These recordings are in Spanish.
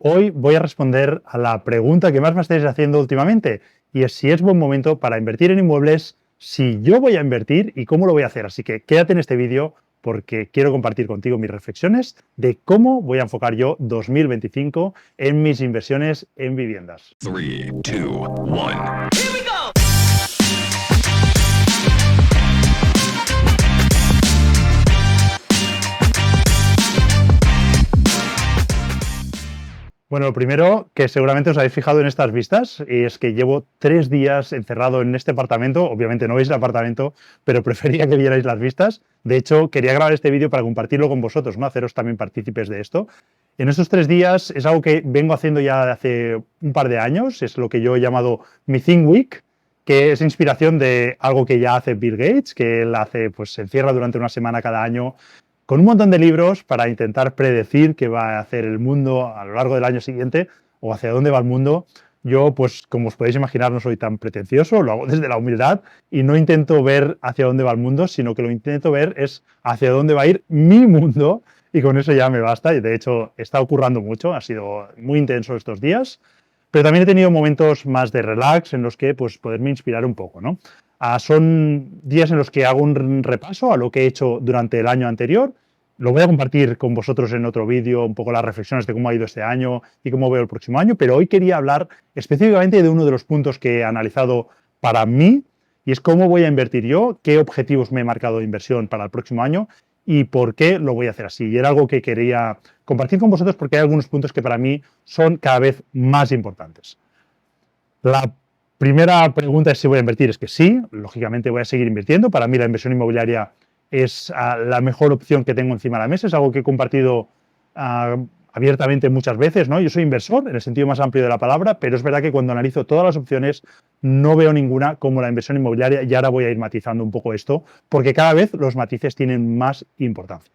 Hoy voy a responder a la pregunta que más me estáis haciendo últimamente y es si es buen momento para invertir en inmuebles, si yo voy a invertir y cómo lo voy a hacer. Así que quédate en este vídeo porque quiero compartir contigo mis reflexiones de cómo voy a enfocar yo 2025 en mis inversiones en viviendas. 3, 2, 1. Bueno, lo primero que seguramente os habéis fijado en estas vistas es que llevo 3 días encerrado en este apartamento. Obviamente no veis el apartamento, pero prefería que vierais las vistas. De hecho, quería grabar este vídeo para compartirlo con vosotros, ¿no? Haceros también partícipes de esto. En estos 3 días es algo que vengo haciendo ya de hace un par de años. Es lo que yo he llamado mi Think Week, que es inspiración de algo que ya hace Bill Gates, que él hace, pues se encierra durante una semana cada año con un montón de libros para intentar predecir qué va a hacer el mundo a lo largo del año siguiente o hacia dónde va el mundo. Yo, pues como os podéis imaginar, no soy tan pretencioso, lo hago desde la humildad y no intento ver hacia dónde va el mundo, sino que lo intento ver es hacia dónde va a ir mi mundo y con eso ya me basta. Y de hecho está ocurriendo mucho, ha sido muy intenso estos días, pero también he tenido momentos más de relax en los que pues poderme inspirar un poco, ¿no? Son días en los que hago un repaso a lo que he hecho durante el año anterior. Lo voy a compartir con vosotros en otro vídeo, un poco las reflexiones de cómo ha ido este año y cómo veo el próximo año, pero hoy quería hablar específicamente de uno de los puntos que he analizado para mí y es cómo voy a invertir yo, qué objetivos me he marcado de inversión para el próximo año y por qué lo voy a hacer así. Y era algo que quería compartir con vosotros porque hay algunos puntos que para mí son cada vez más importantes. La primera pregunta es si voy a invertir. Es que sí, lógicamente voy a seguir invirtiendo. Para mí la inversión inmobiliaria es la mejor opción que tengo encima de la mesa. Es algo que he compartido abiertamente muchas veces, ¿no? Yo soy inversor en el sentido más amplio de la palabra, pero es verdad que cuando analizo todas las opciones no veo ninguna como la inversión inmobiliaria y ahora voy a ir matizando un poco esto porque cada vez los matices tienen más importancia.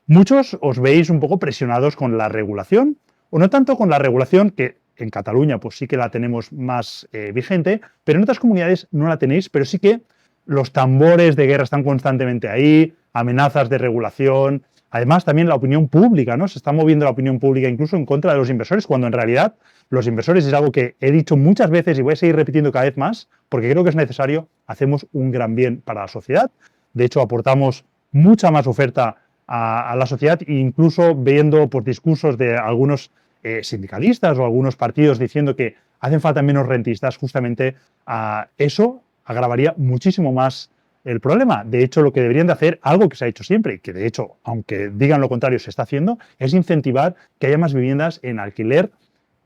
Muchos os veis un poco presionados con la regulación o no tanto con la regulación que en Cataluña pues sí que la tenemos más vigente, pero en otras comunidades no la tenéis, pero sí que los tambores de guerra están constantemente ahí, amenazas de regulación. Además, también la opinión pública, ¿no? Se está moviendo la opinión pública incluso en contra de los inversores, cuando en realidad los inversores es algo que he dicho muchas veces y voy a seguir repitiendo cada vez más, porque creo que es necesario, hacemos un gran bien para la sociedad. De hecho, aportamos mucha más oferta a la sociedad, incluso viendo por discursos de algunos sindicalistas o algunos partidos diciendo que hacen falta menos rentistas, justamente eso agravaría muchísimo más el problema. De hecho, lo que deberían de hacer, algo que se ha hecho siempre, y que de hecho, aunque digan lo contrario, se está haciendo, es incentivar que haya más viviendas en alquiler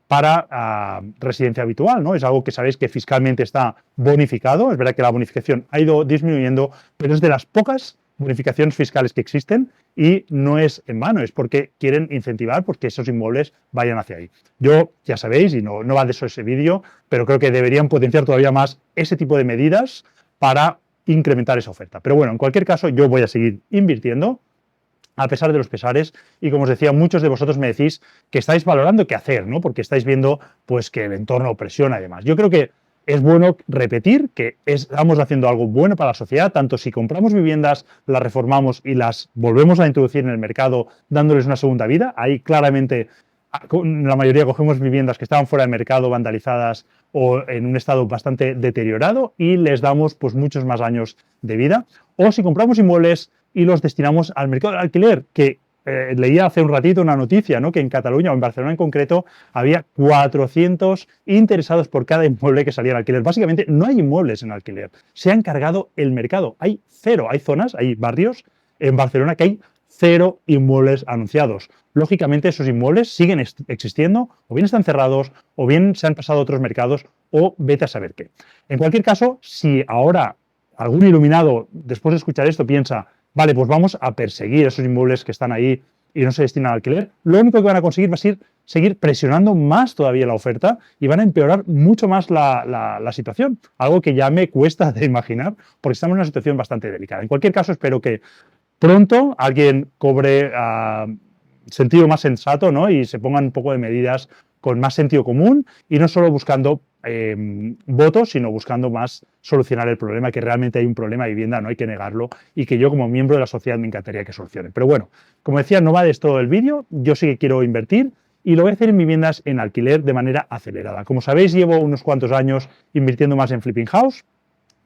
para residencia habitual, ¿no? Es algo que sabéis que fiscalmente está bonificado. Es verdad que la bonificación ha ido disminuyendo, pero es de las pocas bonificaciones fiscales que existen y no es en vano, es porque quieren incentivar pues, que esos inmuebles vayan hacia ahí. Yo, ya sabéis, y no va de eso ese vídeo, pero creo que deberían potenciar todavía más ese tipo de medidas para incrementar esa oferta. Pero bueno, en cualquier caso, yo voy a seguir invirtiendo a pesar de los pesares y como os decía, muchos de vosotros me decís que estáis valorando qué hacer, ¿no? Porque estáis viendo pues que el entorno presiona y demás. Yo creo que es bueno repetir que estamos haciendo algo bueno para la sociedad, tanto si compramos viviendas, las reformamos y las volvemos a introducir en el mercado dándoles una segunda vida. Ahí claramente la mayoría cogemos viviendas que estaban fuera del mercado, vandalizadas o en un estado bastante deteriorado y les damos pues muchos más años de vida. O si compramos inmuebles y los destinamos al mercado del alquiler, que leía hace un ratito una noticia, ¿no? Que en Cataluña o en Barcelona en concreto había 400 interesados por cada inmueble que salía al alquiler. Básicamente no hay inmuebles en alquiler, se han cargado el mercado, hay cero, hay zonas, hay barrios en Barcelona que hay cero inmuebles anunciados. Lógicamente esos inmuebles siguen existiendo, o bien están cerrados, o bien se han pasado a otros mercados, o vete a saber qué. En cualquier caso, si ahora algún iluminado después de escuchar esto piensa vale, pues vamos a perseguir esos inmuebles que están ahí y no se destinan al alquiler, lo único que van a conseguir va a ser seguir presionando más todavía la oferta y van a empeorar mucho más la situación, algo que ya me cuesta de imaginar porque estamos en una situación bastante delicada. En cualquier caso, espero que pronto alguien cobre sentido más sensato, ¿no? Y se pongan un poco de medidas con más sentido común y no solo buscando votos, sino buscando más solucionar el problema, que realmente hay un problema de vivienda, no hay que negarlo, y que yo como miembro de la sociedad me encantaría que solucione. Pero bueno, como decía, no va de esto el vídeo, yo sí que quiero invertir y lo voy a hacer en viviendas en alquiler de manera acelerada. Como sabéis, llevo unos cuantos años invirtiendo más en Flipping House.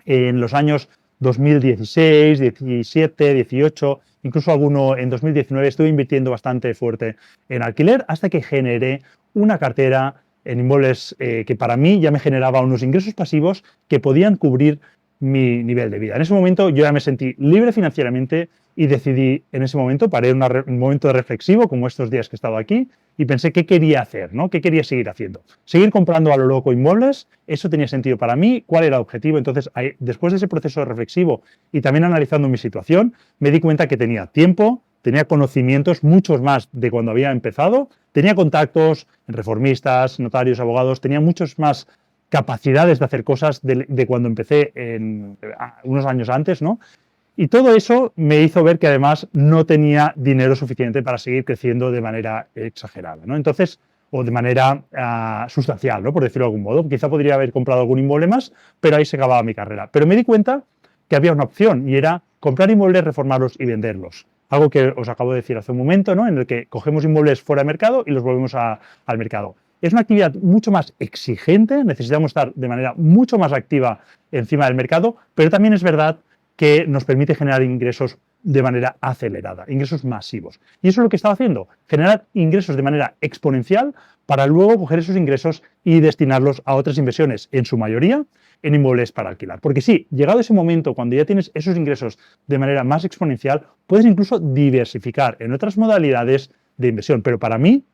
En los años 2016, 17, 18, incluso alguno en 2019, estuve invirtiendo bastante fuerte en alquiler hasta que generé una cartera en inmuebles que para mí ya me generaba unos ingresos pasivos que podían cubrir mi nivel de vida. En ese momento yo ya me sentí libre financieramente y decidí en ese momento, paré un momento reflexivo como estos días que he estado aquí y pensé qué quería hacer, ¿no? ¿Qué quería seguir haciendo? Seguir comprando a lo loco inmuebles, eso tenía sentido para mí, ¿cuál era el objetivo? Entonces, después de ese proceso reflexivo y también analizando mi situación, me di cuenta que tenía tiempo, tenía conocimientos, muchos más de cuando había empezado, tenía contactos en reformistas, notarios, abogados, tenía muchos más capacidades de hacer cosas de cuando empecé unos años antes, ¿no? Y todo eso me hizo ver que además no tenía dinero suficiente para seguir creciendo de manera exagerada, ¿no? Entonces, o de manera sustancial, ¿no? Por decirlo de algún modo. Quizá podría haber comprado algún inmueble más, pero ahí se acababa mi carrera. Pero me di cuenta que había una opción y era comprar inmuebles, reformarlos y venderlos. Algo que os acabo de decir hace un momento, ¿no? En el que cogemos inmuebles fuera de mercado y los volvemos al mercado. Es una actividad mucho más exigente, necesitamos estar de manera mucho más activa encima del mercado, pero también es verdad que nos permite generar ingresos de manera acelerada, ingresos masivos. Y eso es lo que estaba haciendo, generar ingresos de manera exponencial para luego coger esos ingresos y destinarlos a otras inversiones, en su mayoría en inmuebles para alquilar. Porque sí, llegado ese momento, cuando ya tienes esos ingresos de manera más exponencial, puedes incluso diversificar en otras modalidades de inversión. Pero para mí,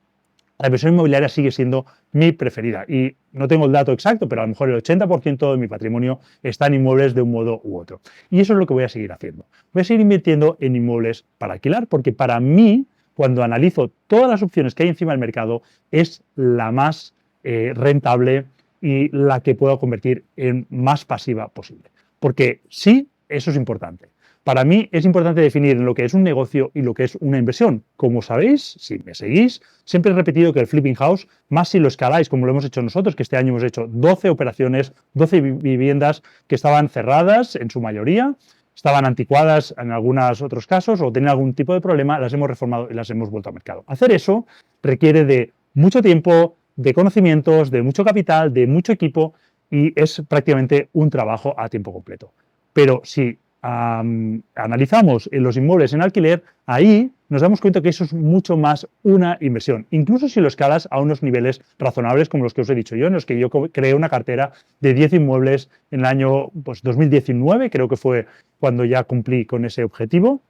la inversión inmobiliaria sigue siendo mi preferida y no tengo el dato exacto, pero a lo mejor el 80% de mi patrimonio está en inmuebles de un modo u otro. Y eso es lo que voy a seguir haciendo. Voy a seguir invirtiendo en inmuebles para alquilar porque para mí, cuando analizo todas las opciones que hay encima del mercado, es la más rentable y la que puedo convertir en más pasiva posible. Porque sí, eso es importante. Para mí es importante definir lo que es un negocio y lo que es una inversión. Como sabéis, si me seguís, siempre he repetido que el Flipping House, más si lo escaláis como lo hemos hecho nosotros, que este año hemos hecho 12 operaciones, 12 viviendas que estaban cerradas en su mayoría, estaban anticuadas en algunos otros casos o tenían algún tipo de problema, las hemos reformado y las hemos vuelto al mercado. Hacer eso requiere de mucho tiempo, de conocimientos, de mucho capital, de mucho equipo y es prácticamente un trabajo a tiempo completo. Pero si analizamos los inmuebles en alquiler, ahí nos damos cuenta que eso es mucho más una inversión, incluso si lo escalas a unos niveles razonables como los que os he dicho yo, en los que yo creé una cartera de 10 inmuebles en el año 2019, creo que fue cuando ya cumplí con ese objetivo,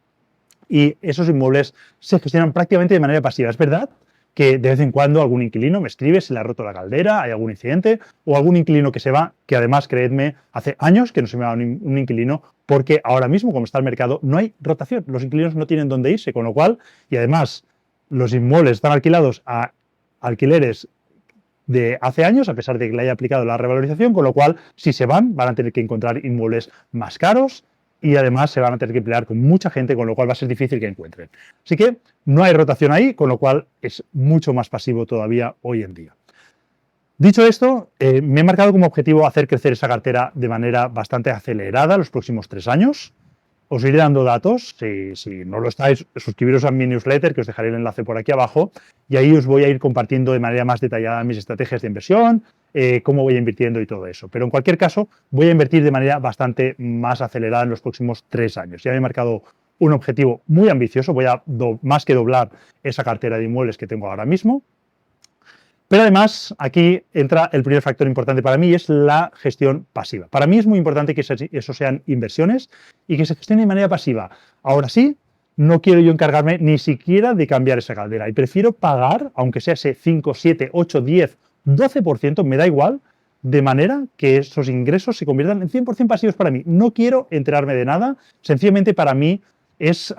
y esos inmuebles se gestionan prácticamente de manera pasiva. Es verdad que de vez en cuando algún inquilino me escribe, se le ha roto la caldera, hay algún incidente, o algún inquilino que se va, que además, creedme, hace años que no se me va un inquilino, porque ahora mismo, como está el mercado, no hay rotación, los inquilinos no tienen dónde irse, con lo cual, y además, los inmuebles están alquilados a alquileres de hace años, a pesar de que le haya aplicado la revalorización, con lo cual, si se van a tener que encontrar inmuebles más caros, y además se van a tener que pelear con mucha gente, con lo cual va a ser difícil que encuentren. Así que no hay rotación ahí, con lo cual es mucho más pasivo todavía hoy en día. Dicho esto, me he marcado como objetivo hacer crecer esa cartera de manera bastante acelerada los próximos 3 años. Os iré dando datos, si no lo estáis, suscribiros a mi newsletter, que os dejaré el enlace por aquí abajo, y ahí os voy a ir compartiendo de manera más detallada mis estrategias de inversión, cómo voy invirtiendo y todo eso. Pero en cualquier caso, voy a invertir de manera bastante más acelerada en los próximos 3 años. Ya me he marcado un objetivo muy ambicioso, voy a más que doblar esa cartera de inmuebles que tengo ahora mismo. Pero además, aquí entra el primer factor importante para mí y es la gestión pasiva. Para mí es muy importante que eso sean inversiones y que se gestionen de manera pasiva. Ahora sí, no quiero yo encargarme ni siquiera de cambiar esa caldera y prefiero pagar, aunque sea ese 5, 7, 8, 10, 12%, me da igual, de manera que esos ingresos se conviertan en 100% pasivos para mí. No quiero enterarme de nada, sencillamente para mí es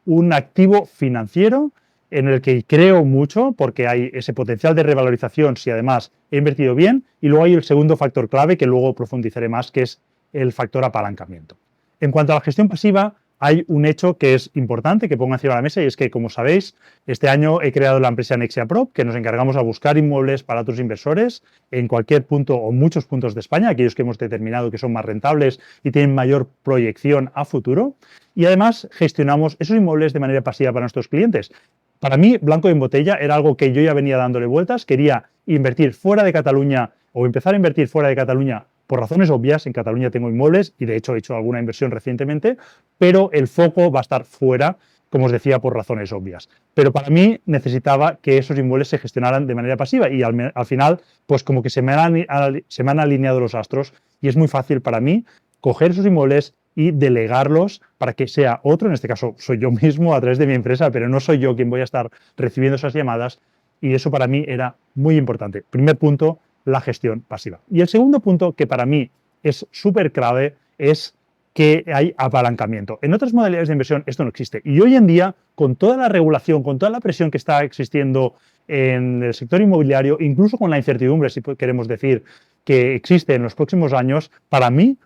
un activo financiero en el que creo mucho porque hay ese potencial de revalorización si además he invertido bien, y luego hay el segundo factor clave que luego profundizaré más, que es el factor apalancamiento. En cuanto a la gestión pasiva, hay un hecho que es importante que pongo encima de la mesa y es que, como sabéis, este año he creado la empresa Nexia Prop, que nos encargamos a buscar inmuebles para otros inversores en cualquier punto o muchos puntos de España, aquellos que hemos determinado que son más rentables y tienen mayor proyección a futuro. Y además gestionamos esos inmuebles de manera pasiva para nuestros clientes. Para mí, blanco en botella era algo que yo ya venía dándole vueltas. Quería invertir fuera de Cataluña o empezar a invertir fuera de Cataluña por razones obvias. En Cataluña tengo inmuebles y de hecho he hecho alguna inversión recientemente, pero el foco va a estar fuera, como os decía, por razones obvias. Pero para mí necesitaba que esos inmuebles se gestionaran de manera pasiva y al final, pues como que se me han alineado los astros y es muy fácil para mí coger esos inmuebles y delegarlos para que sea otro, en este caso soy yo mismo a través de mi empresa, pero no soy yo quien voy a estar recibiendo esas llamadas y eso para mí era muy importante. Primer punto, la gestión pasiva. Y el segundo punto, que para mí es súper clave, es que hay apalancamiento. En otras modalidades de inversión esto no existe. Y hoy en día, con toda la regulación, con toda la presión que está existiendo en el sector inmobiliario, incluso con la incertidumbre, si queremos decir, que existe en los próximos años, para mí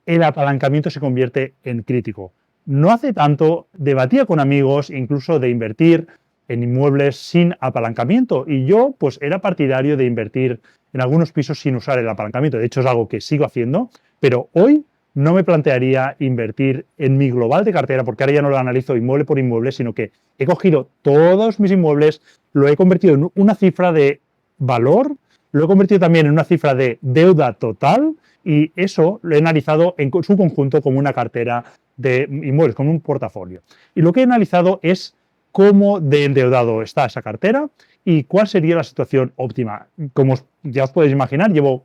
el apalancamiento se convierte en crítico. No hace tanto debatía con amigos incluso de invertir en inmuebles sin apalancamiento y yo pues era partidario de invertir en algunos pisos sin usar el apalancamiento. De hecho es algo que sigo haciendo, pero hoy no me plantearía invertir en mi global de cartera porque ahora ya no lo analizo inmueble por inmueble, sino que he cogido todos mis inmuebles, lo he convertido en una cifra de valor, lo he convertido también en una cifra de deuda total y eso lo he analizado en su conjunto como una cartera de inmuebles, como un portafolio. Y lo que he analizado es cómo de endeudado está esa cartera y cuál sería la situación óptima. Como ya os podéis imaginar, llevo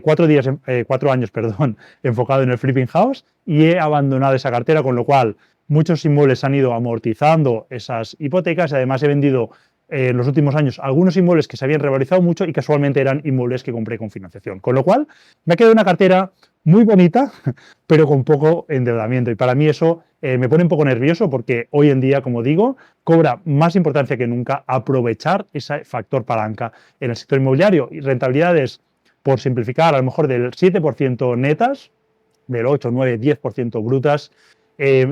4 años enfocado en el flipping house y he abandonado esa cartera, con lo cual muchos inmuebles han ido amortizando esas hipotecas y además he vendido en los últimos años algunos inmuebles que se habían revalorizado mucho y casualmente eran inmuebles que compré con financiación. Con lo cual me ha quedado una cartera muy bonita, pero con poco endeudamiento. Y para mí eso me pone un poco nervioso porque hoy en día, como digo, cobra más importancia que nunca aprovechar ese factor palanca en el sector inmobiliario. Y rentabilidades, por simplificar, a lo mejor del 7% netas, del 8, 9, 10% brutas,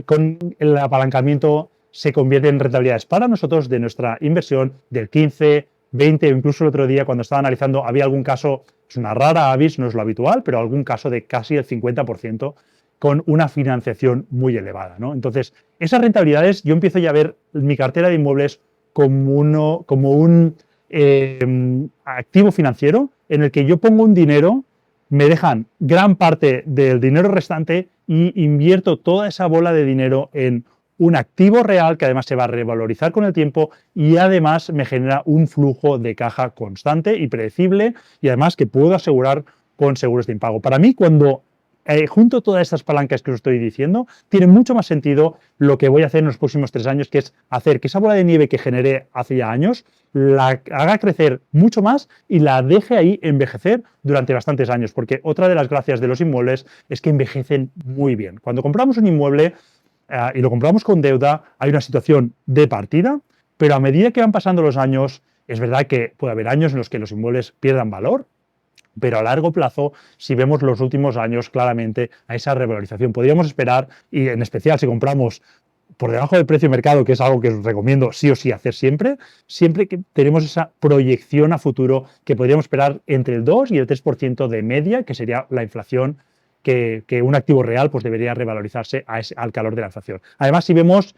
con el apalancamiento se convierte en rentabilidades para nosotros de nuestra inversión del 15, 20 o incluso el otro día cuando estaba analizando había algún caso, es una rara avis, no es lo habitual, pero algún caso de casi el 50% con una financiación muy elevada, ¿no? Entonces, esas rentabilidades yo empiezo ya a ver mi cartera de inmuebles como un activo financiero en el que yo pongo un dinero, me dejan gran parte del dinero restante y invierto toda esa bola de dinero en un activo real que además se va a revalorizar con el tiempo y además me genera un flujo de caja constante y predecible y además que puedo asegurar con seguros de impago. Para mí, cuando junto todas estas palancas que os estoy diciendo, tiene mucho más sentido lo que voy a hacer en los próximos 3 años, que es hacer que esa bola de nieve que generé hace ya años la haga crecer mucho más y la deje ahí envejecer durante bastantes años, porque otra de las gracias de los inmuebles es que envejecen muy bien. Cuando compramos un inmueble y lo compramos con deuda, hay una situación de partida, pero a medida que van pasando los años, es verdad que puede haber años en los que los inmuebles pierdan valor, pero a largo plazo, si vemos los últimos años claramente a esa revalorización, podríamos esperar, y en especial si compramos por debajo del precio de mercado, que es algo que os recomiendo sí o sí hacer siempre que tenemos esa proyección a futuro que podríamos esperar entre el 2 y el 3% de media, que sería la inflación que un activo real pues debería revalorizarse al calor de la inflación. Además, si vemos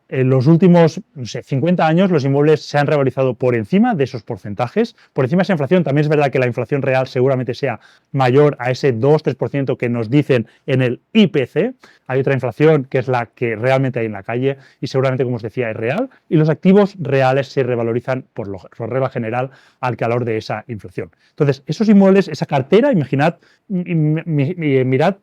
en los últimos 50 años los inmuebles se han revalorizado por encima de esos porcentajes, por encima de esa inflación. También es verdad que la inflación real seguramente sea mayor a ese 2-3% que nos dicen en el IPC. Hay otra inflación que es la que realmente hay en la calle y seguramente, como os decía, es real. Y los activos reales se revalorizan por regla general al calor de esa inflación. Entonces, esos inmuebles, esa cartera, imaginad, mirad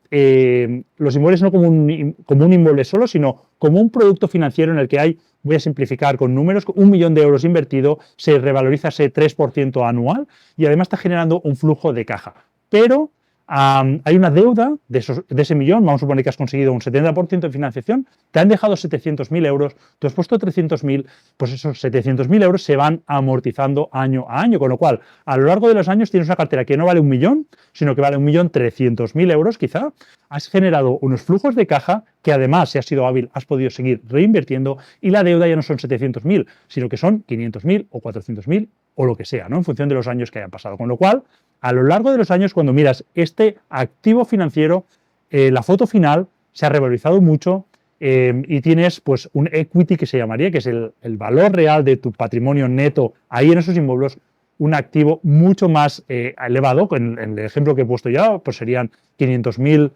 los inmuebles no como un inmueble solo, sino como un producto financiero en el que hay, voy a simplificar con números, 1 millón de euros invertido, se revaloriza ese 3% anual y además está generando un flujo de caja. Pero hay una deuda de ese millón, vamos a suponer que has conseguido un 70% de financiación, te han dejado 700.000 euros, tú has puesto 300.000, pues esos 700.000 euros se van amortizando año a año, con lo cual a lo largo de los años tienes una cartera que no vale 1 millón, sino que vale 1.300.000 euros quizá, has generado unos flujos de caja que además, si has sido hábil, has podido seguir reinvirtiendo y la deuda ya no son 700.000, sino que son 500.000 o 400.000 o lo que sea, ¿no? En función de los años que hayan pasado. Con lo cual, a lo largo de los años, cuando miras este activo financiero, la foto final se ha revalorizado mucho y tienes pues un equity que se llamaría, que es el valor real de tu patrimonio neto ahí en esos inmuebles, un activo mucho más elevado. En el ejemplo que he puesto ya, pues serían 500.000,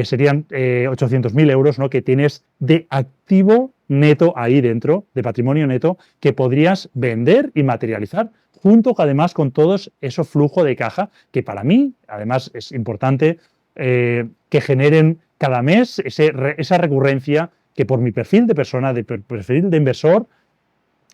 serían 800.000 euros, ¿no? Que tienes de activo neto ahí dentro, de patrimonio neto, que podrías vender y materializar, junto además con todo ese flujo de caja, que para mí, además, es importante que generen cada mes esa recurrencia que por mi perfil de persona, de perfil de inversor,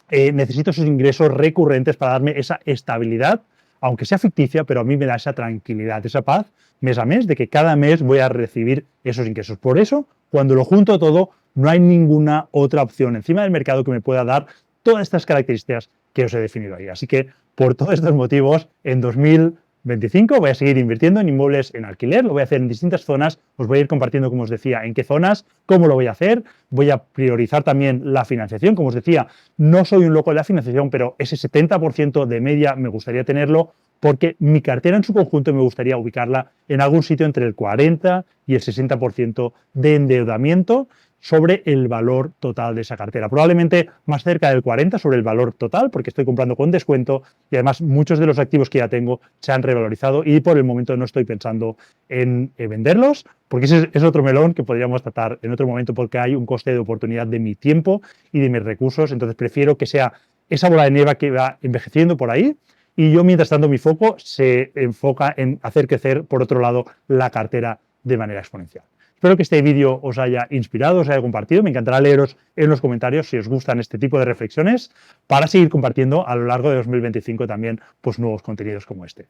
necesito esos ingresos recurrentes para darme esa estabilidad, aunque sea ficticia, pero a mí me da esa tranquilidad, esa paz mes a mes de que cada mes voy a recibir esos ingresos. Por eso, cuando lo junto todo, no hay ninguna otra opción encima del mercado que me pueda dar todas estas características que os he definido ahí. Así que, por todos estos motivos, en 2025 voy a seguir invirtiendo en inmuebles en alquiler, lo voy a hacer en distintas zonas, os voy a ir compartiendo, como os decía, en qué zonas, cómo lo voy a hacer, voy a priorizar también la financiación, como os decía, no soy un loco de la financiación, pero ese 70% de media me gustaría tenerlo porque mi cartera en su conjunto me gustaría ubicarla en algún sitio entre el 40 y el 60% de endeudamiento sobre el valor total de esa cartera. Probablemente más cerca del 40 sobre el valor total, porque estoy comprando con descuento y además muchos de los activos que ya tengo se han revalorizado y por el momento no estoy pensando en venderlos, porque ese es otro melón que podríamos tratar en otro momento porque hay un coste de oportunidad de mi tiempo y de mis recursos. Entonces prefiero que sea esa bola de nieve que va envejeciendo por ahí y yo, mientras tanto, mi foco se enfoca en hacer crecer, por otro lado, la cartera de manera exponencial. Espero que este vídeo os haya inspirado, os haya compartido. Me encantará leeros en los comentarios si os gustan este tipo de reflexiones para seguir compartiendo a lo largo de 2025 también pues, nuevos contenidos como este.